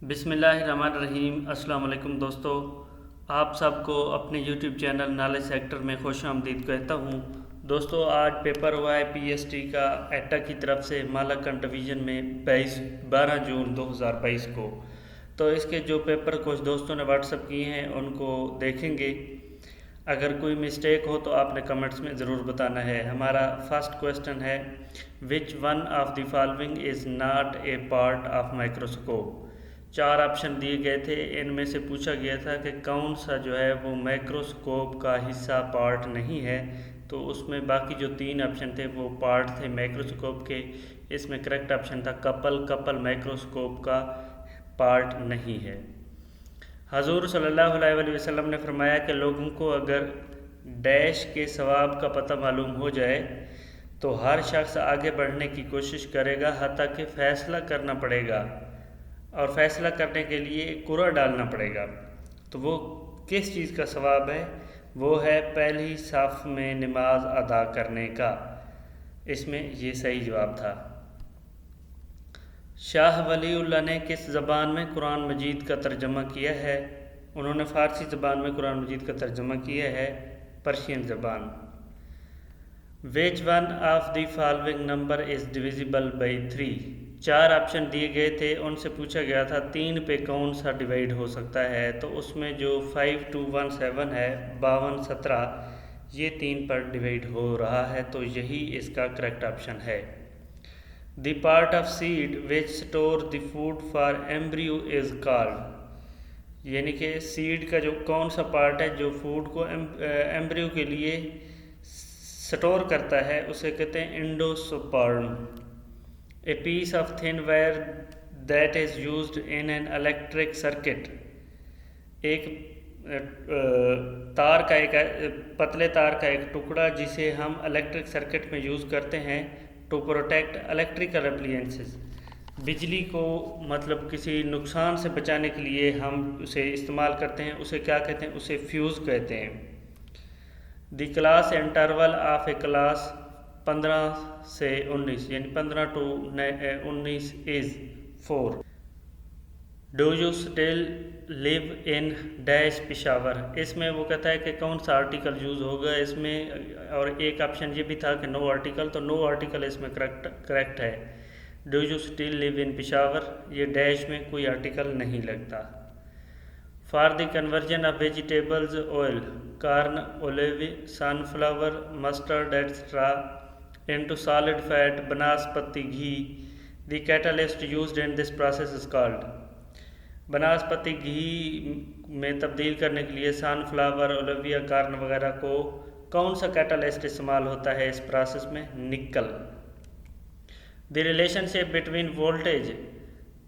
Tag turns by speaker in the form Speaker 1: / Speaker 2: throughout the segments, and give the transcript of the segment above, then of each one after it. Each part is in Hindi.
Speaker 1: बिस्मिल्लाहिर्रहमानिर्रहीम। अस्सलाम वालेकुम दोस्तों, आप सबको अपने यूट्यूब चैनल नॉलेज सेक्टर में खुश आमदीद कहता हूँ। दोस्तों, आज पेपर हुआ है पीएसटी का एटा की तरफ से मालाकंड डिवीज़न में 12 जून 2022 को। तो इसके जो पेपर कुछ दोस्तों ने व्हाट्सअप किए हैं उनको देखेंगे। अगर कोई मिस्टेक हो तो आपने कमेंट्स में ज़रूर बताना है। हमारा फर्स्ट क्वेश्चन है, which one of the following is not a part of microscope. 4 option दिए गए थे, इनमें से पूछा गया था कि कौन सा जो है वो माइक्रोस्कोप का हिस्सा पार्ट नहीं है। तो उसमें बाकी जो 3 ऑप्शन थे वो पार्ट थे माइक्रोस्कोप के। इसमें करेक्ट ऑप्शन था कपल माइक्रोस्कोप का पार्ट नहीं है। हजूर सल्लल्लाहु अलैहि वसल्लम ने फरमाया कि लोगों को अगर डैश के सवाब का पता मालूम हो जाए तो हर शख्स आगे बढ़ने की कोशिश करेगा, हत्ता कि फ़ैसला करना पड़ेगा और फ़ैसला करने के लिए कुरा डालना पड़ेगा। तो वो किस चीज़ का सवाब है? वो है पहली साफ में नमाज अदा करने का। इसमें ये सही जवाब था। शाह वलीउल्लाह ने किस ज़बान में कुरान मजीद का तर्जमा किया है? उन्होंने फ़ारसी ज़बान में कुरान मजीद का तर्जमा किया है, पर्शियन ज़बान। Which one of the following number is divisible by 3। 4 option दिए गए थे, उनसे पूछा गया था 3 पे कौन सा डिवाइड हो सकता है। तो उसमें जो 5217 है, 52 17, ये 3 पर डिवाइड हो रहा है, तो यही इसका करेक्ट ऑप्शन है। The part of seed which store the food for embryo is called। यानी कि सीड का जो कौन सा पार्ट है जो फूड को एम्ब्रियो के लिए स्टोर करता है उसे कहते हैं endosperm. A piece of thin wire that is used in an electric circuit. एक तार का एक पतले तार का एक टुकड़ा जिसे हम इलेक्ट्रिक सर्किट में यूज़ करते हैं टू प्रोटेक्ट इलेक्ट्रिकल अप्लायंसेस। बिजली को मतलब किसी नुकसान से बचाने के लिए हम उसे इस्तेमाल करते हैं, उसे क्या कहते हैं? उसे फ्यूज़ कहते हैं। The class interval of a class 15 से 19 यानी 15 to 19 is 4। Do you still live in dash Peshawar. इसमें वो कहता है कि कौन सा आर्टिकल यूज़ होगा इसमें, और एक ऑप्शन ये भी था कि नो आर्टिकल, तो नो आर्टिकल इसमें करेक्ट है। Do you still live in Peshawar, ये डैश में कोई आर्टिकल नहीं लगता। For the conversion of vegetables oil, corn, olive, sunflower, mustard etcetera into solid fat, banaspati ghee, the catalyst used in this process is called. Banaspati घी में तब्दील करने के लिए सनफ्लावर, ओलिविया, कार्न वगैरह को कौन सा कैटलिस्ट इस्तेमाल होता है इस प्रोसेस में? निकल। The relationship between voltage,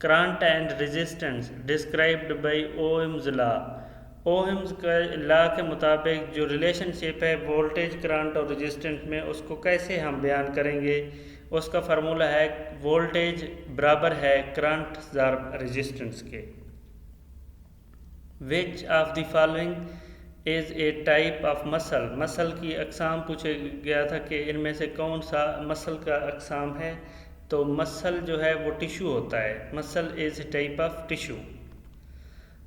Speaker 1: current and resistance described by ohm's law. Ohm's का लॉ के मुताबिक जो रिलेशनशिप है वोल्टेज, करंट और रेजिस्टेंस में, उसको कैसे हम बयान करेंगे? उसका फार्मूला है वोल्टेज बराबर है करंट ज़ार रेजिस्टेंस के। विच of the following is a type of muscle. Muscle की अकसाम पूछा गया था कि इनमें से कौन सा मसल का अकसाम है। तो मसल जो है वो टिश्यू होता है। Muscle is a type of tissue.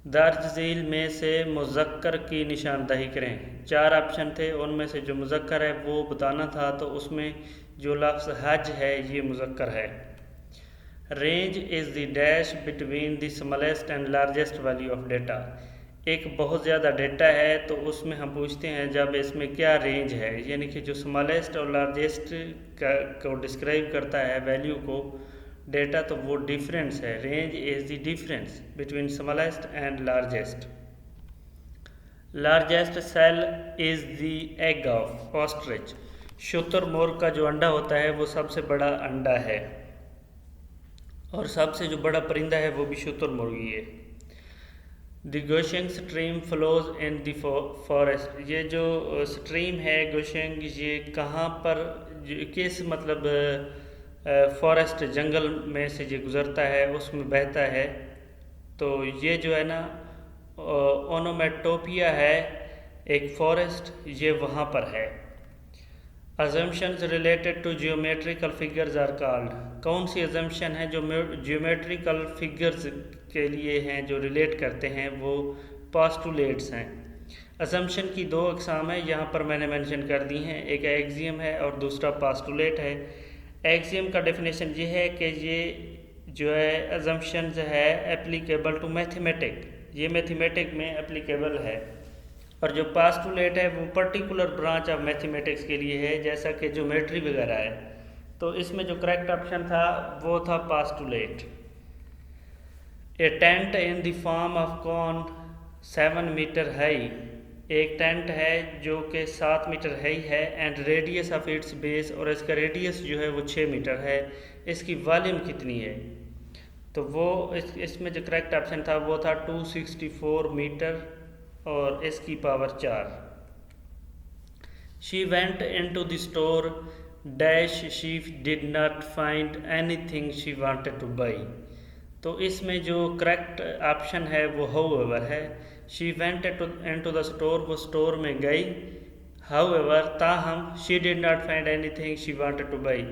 Speaker 1: दर्ज झील में से मुज़क्कर की निशानदही करें। 4 ऑप्शन थे, उनमें से जो मुज़क्कर है वो बताना था, तो उसमें जो लफ्ज़ हज है ये मुज़क्कर है। Range is the dash between the smallest and largest value of data. एक बहुत ज़्यादा डेटा है तो उसमें हम पूछते हैं जब इसमें क्या रेंज है, यानी कि जो स्मॉलेस्ट और लार्जेस्ट को डिस्क्राइब करता है वैल्यू को डेटा, तो वो डिफरेंस है। Range is the difference between smallest and largest. Largest cell is the egg of ostrich. शुतुरमुर्ग का जो अंडा होता है वो सबसे बड़ा अंडा है, और सबसे जो बड़ा परिंदा है वो भी शुतुरमुर्गी है। The gushing stream flows in the forest. ये जो स्ट्रीम है गोशेंग, ये कहाँ पर किस मतलब फॉरेस्ट जंगल में से ये गुज़रता है, उसमें बहता है। तो ये जो है ना ओनोमेटोपिया है, एक फॉरेस्ट, ये वहाँ पर है। Assumptions related to geometrical figures are called. कौन सी अजम्पशन है जो जियोमेट्रिकल फिगर्स के लिए हैं जो रिलेट करते हैं वो पोस्टुलेट्स हैं। असम्पशन की दो अकसाम है, यहाँ पर मैंने मेंशन कर दी हैं, एक एक्सियम है और दूसरा पोस्टुलेट है। एक्सियम का डेफिनेशन ये है कि ये जो है असम्पशन है एप्लीकेबल टू मैथमेटिक, ये मैथमेटिक में एप्लीकेबल है, और जो पोस्टुलेट है वो पर्टिकुलर ब्रांच ऑफ मैथमेटिक्स के लिए है, जैसा कि ज्योमेट्री वगैरह है। तो इसमें जो करेक्ट ऑप्शन था वो था postulate. A tent in the form of cone 7 metre high, एक टेंट है जो कि 7 मीटर हाई है, and radius of its base, और इसका रेडियस जो है वो 6 मीटर है, इसकी वॉल्यूम कितनी है? तो वो इसमें जो करेक्ट ऑप्शन था वो था 264 मीटर और इसकी power 4। She went into the store dash she did not find anything she wanted to buy. तो इसमें जो करेक्ट ऑप्शन है वो हाउएवर है। She went into the store, वो स्टोर में गई, हाउएवर ताहम she did not find anything she wanted to buy,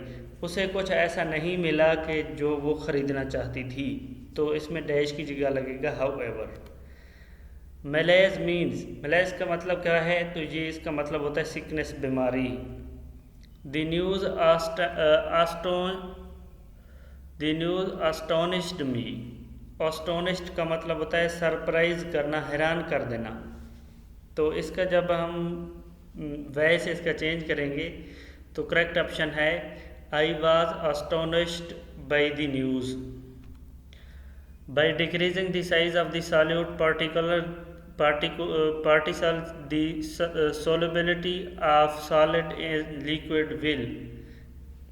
Speaker 1: उसे कुछ ऐसा नहीं मिला कि जो वो ख़रीदना चाहती थी, तो इसमें डैश की जगह लगेगा हाउएवर। मलेज मीन्स, मलेज का मतलब क्या है? तो ये इसका मतलब होता है सिकनेस, बीमारी। The news astonished me, astonished का मतलब होता है सरप्राइज करना, हैरान कर देना। तो इसका जब हम वैसे इसका चेंज करेंगे तो करेक्ट ऑप्शन है I was astonished by the news. By decreasing the size of the solute particles, the solubility of solid in liquid will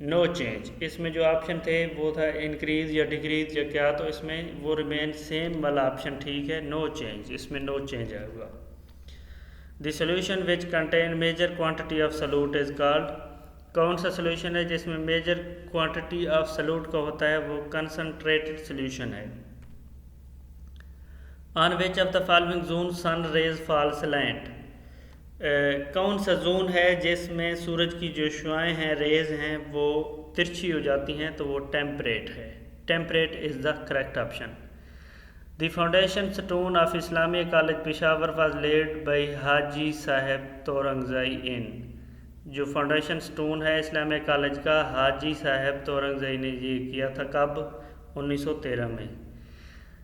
Speaker 1: no change। इसमें जो ऑप्शन थे वो था इंक्रीज या डिक्रीज या क्या, तो इसमें वो रिमेन सेम वाला ऑप्शन ठीक है, नो चेंज, इसमें नो चेंज आएगा। The solution which contain major quantity of solute is called, कौन सा सोल्यूशन है जिसमें मेजर क्वांटिटी ऑफ सॉल्यूट का होता है? वो कंसनट्रेटेड सोल्यूशन है। On which of the following zone sun rays fall slant, कौन सा जोन है जिसमें सूरज की जो शुआएँ हैं, रेज हैं, वो तिरछी हो जाती हैं? तो वो टेम्परेट है। Temperate is the correct option. The foundation stone of Islamia college Peshawar was laid by Haji Sahib Turangzai इन, जो फाउंडेशन स्टोन है इस्लामिया कॉलेज का, हाजी साहब तोरंगज़ई ने ये किया था कब? 1913 में।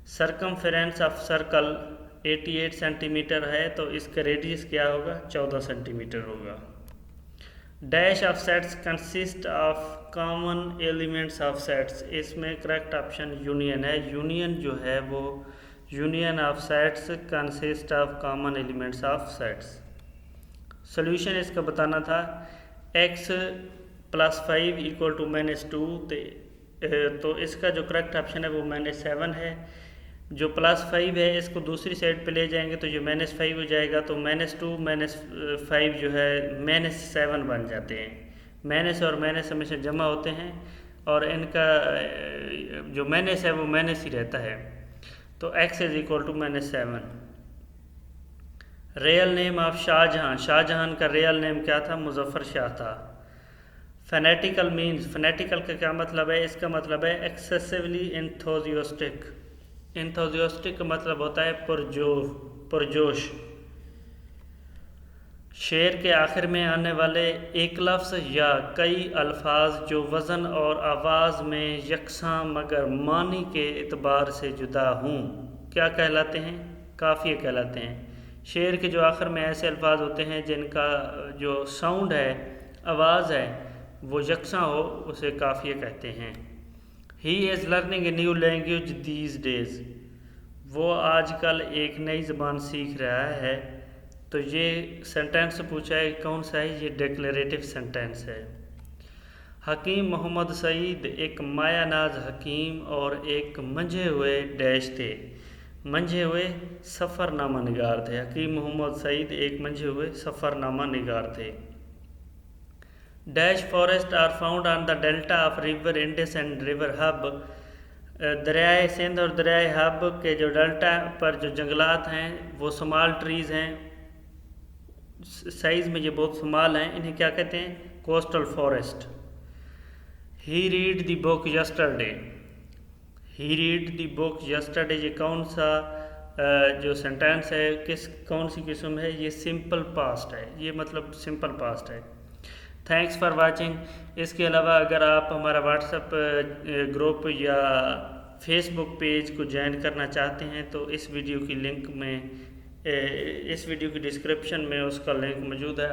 Speaker 1: सरकमफेरेंस ऑफ सर्कल 88 सेंटीमीटर है, तो इसका रेडियस क्या होगा? 14 सेंटीमीटर होगा। Dash of sets consist of common elements of sets, इसमें करेक्ट ऑप्शन यूनियन है। यूनियन जो है वो union of sets consist of common elements of sets. Solution इसका बताना था x + 5 = -2, तो इसका जो करेक्ट ऑप्शन है वो -7 है। जो +5 है इसको दूसरी साइड पे ले जाएंगे तो जो -5 हो जाएगा, तो -2 - 5 जो है -7 बन जाते हैं। माइनस और माइनस हमेशा जमा होते हैं और इनका जो माइनस है वो माइनस ही रहता है। तो x = -7। Real name of Shahjahan, Shahjahan का रियल नेम क्या था? मुजफ्फर शाह था। फेनेटिकल मीन्स, फेनेटिकल का क्या मतलब है? इसका मतलब है एक्सेसिवली इंथोजियोस्टिक। इंथोजियोस्टिक का मतलब होता है पुरजोश। शेर के आखिर में आने वाले एक लफ्ज़ या कई अल्फाज जो वज़न और आवाज़ में यकसां मगर मानी के एतबार से जुदा हों, क्या कहलाते हैं? काफ़िए कहलाते हैं। शेर के जो आखिर में ऐसे अल्फाज होते हैं जिनका जो साउंड है, आवाज़ है, वो यकसां हो, उसे काफ़िए कहते हैं। He is learning a new language these days, वो आजकल एक नई ज़बान सीख रहा है। तो ये सेंटेंस पूछा है कौन सा है? ये डिक्लेरेटिव सेंटेंस है। हकीम मोहम्मद सईद एक मायानाज हकीम और एक मंझे हुए डैश थे, मंझे हुए सफ़रनामा निगार थे। हकीम मोहम्मद सईद एक मंझे हुए सफ़रनामा निगार थे। Dash forest are found on the delta of river Indus and river Hub, दरियाए सिंध और दरियाए हब के जो डेल्टा पर जो जंगलात हैं वो स्मॉल ट्रीज़ हैं, साइज़ में ये बहुत स्मॉल हैं, इन्हें क्या कहते हैं? Coastal forest. He read the book yesterday, he read the book yesterday, ये कौन सा जो सेंटेंस है कौन सी किस्म है, ये सिंपल पास्ट है, ये मतलब सिंपल पास्ट है। Thanks for watching. इसके अलावा अगर आप हमारा व्हाट्सएप ग्रुप या फेसबुक पेज को ज्वाइन करना चाहते हैं तो इस वीडियो की डिस्क्रिप्शन में उसका लिंक मौजूद है।